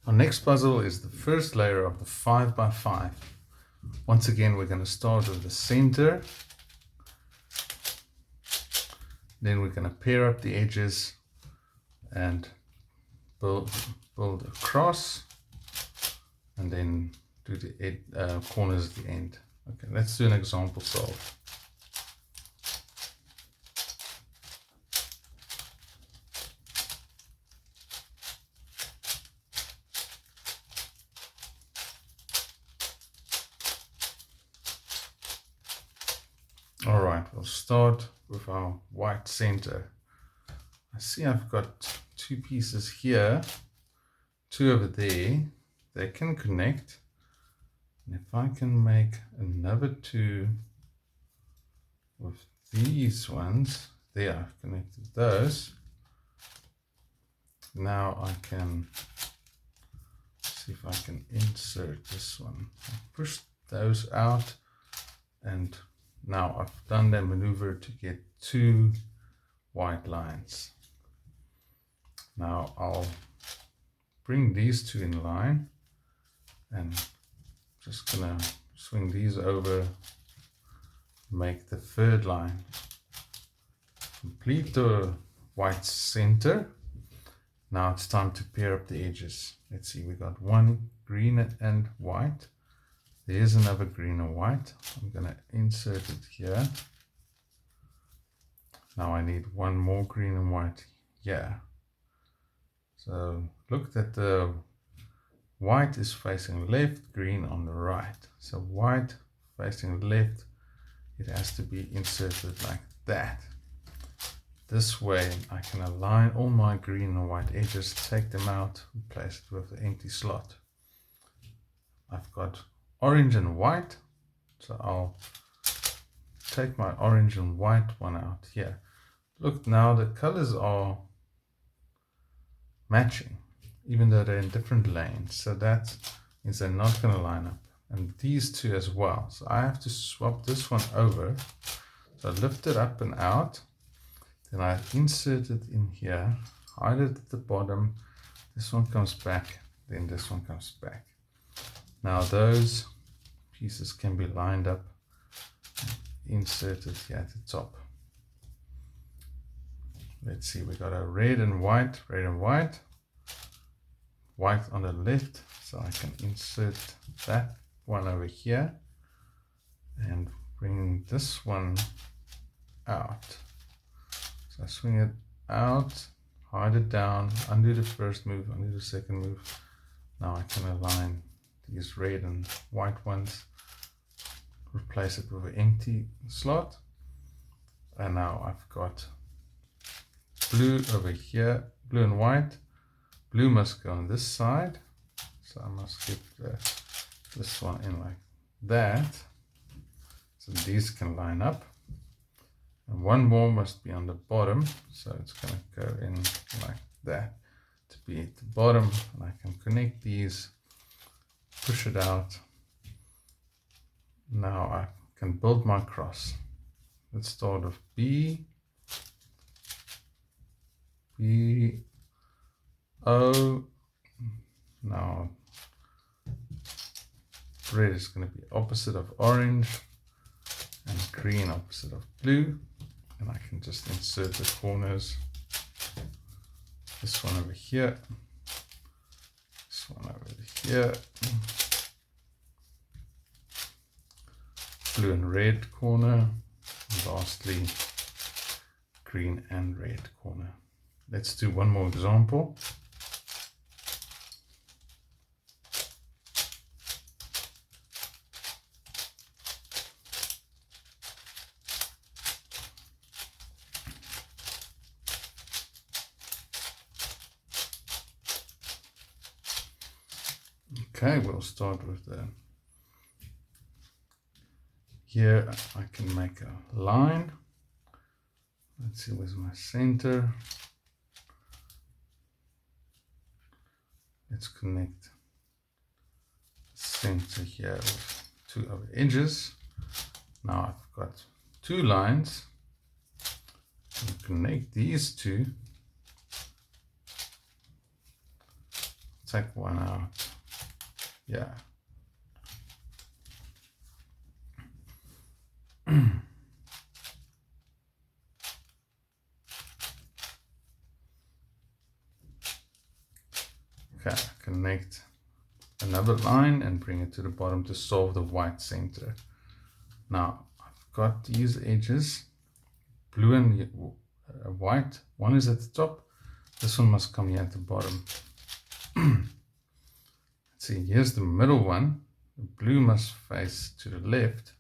Our next puzzle is the first layer of the 5x5. Once again, we're going to start with the center. Then we're going to pair up the edges and build across, and then do the corners at the end. Okay, let's do an example solve. All right, we'll start with our white center. I see I've got two pieces here, two over there. They can connect. And if I can make another two with these ones, there, I've connected those. Now I can see if I can insert this one. Push those out, and now I've done that maneuver to get two white lines. Now I'll bring these two in line and just gonna swing these over, make the third line. Complete the white center. Now it's time to pair up the edges. Let's see, we got one green and white. There's another green and white. I'm gonna insert it here. Now I need one more green and white here. So look that the white is facing left, green on the right. So white facing left, it has to be inserted like that. This way I can align all my green and white edges, take them out, replace it with the empty slot. I've got orange and white, so I'll take my orange and white one out here. Look, now the colors are matching, even though they're in different lanes. So that means they're not going to line up. And these two as well. So I have to swap this one over. So I lift it up and out. Then I insert it in here, hide it at the bottom. This one comes back, then this one comes back. Now those pieces can be lined up, inserted here at the top. Let's see, we got a red and white, white on the left, so I can insert that one over here and bring this one out. So I swing it out, hide it down, undo the first move, undo the second move. Now I can align these red and white ones, replace it with an empty slot. And now I've got blue over here, blue and white. Blue must go on this side, so I must get this one in like that, so these can line up. And one more must be on the bottom, so it's going to go in like that to be at the bottom, and I can connect these, push it out. Now I can build my cross. Let's start with B, O. Now red is going to be opposite of orange, and green opposite of blue. And I can just insert the corners. This one over here, this one over here, blue and red corner, and lastly green and red corner. Let's do one more example. Okay, we'll start with the, here I can make a line. Let's see, where's my center? Let's connect center here with two other edges. Now I've got two lines. I'll connect these two. take one out. Yeah. Okay, connect another line and bring it to the bottom to solve the white center. Now I've got these edges, blue and white. One is at the top. This one must come here at the bottom. Let's see, here's the middle one. The blue must face to the left.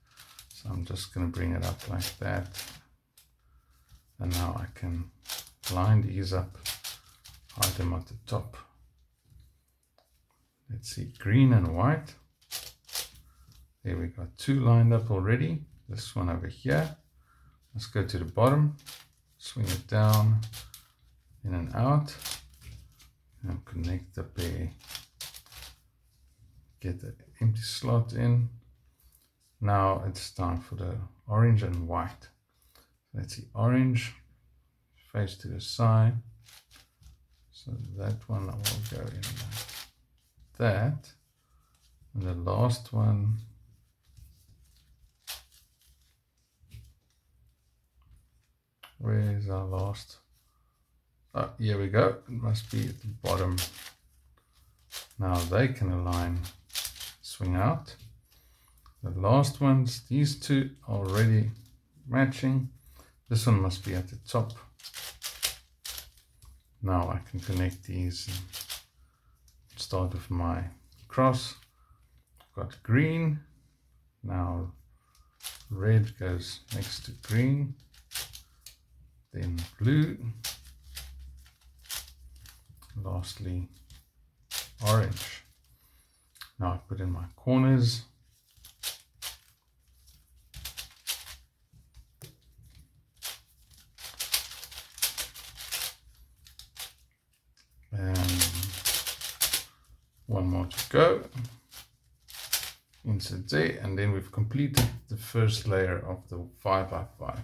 So I'm just going to bring it up like that. And now I can line these up, hide them at the top. Let's see, green and white. There we got two lined up already. This one over here. Let's go to the bottom, swing it down, in and out, and connect the pair. Get the empty slot in. Now it's time for the orange and white. Let's see, orange, face to the side. So that one will go in like that. And the last one, where is our last? Oh, here we go. It must be at the bottom. Now they can align, swing out. The last ones, these two are already matching. This one must be at the top. Now I can connect these and start with my cross. I've got green. Now red goes next to green. Then blue. Lastly, orange. Now I put in my corners. And one more to go. Insert there, and then we've completed the first layer of the 5x5.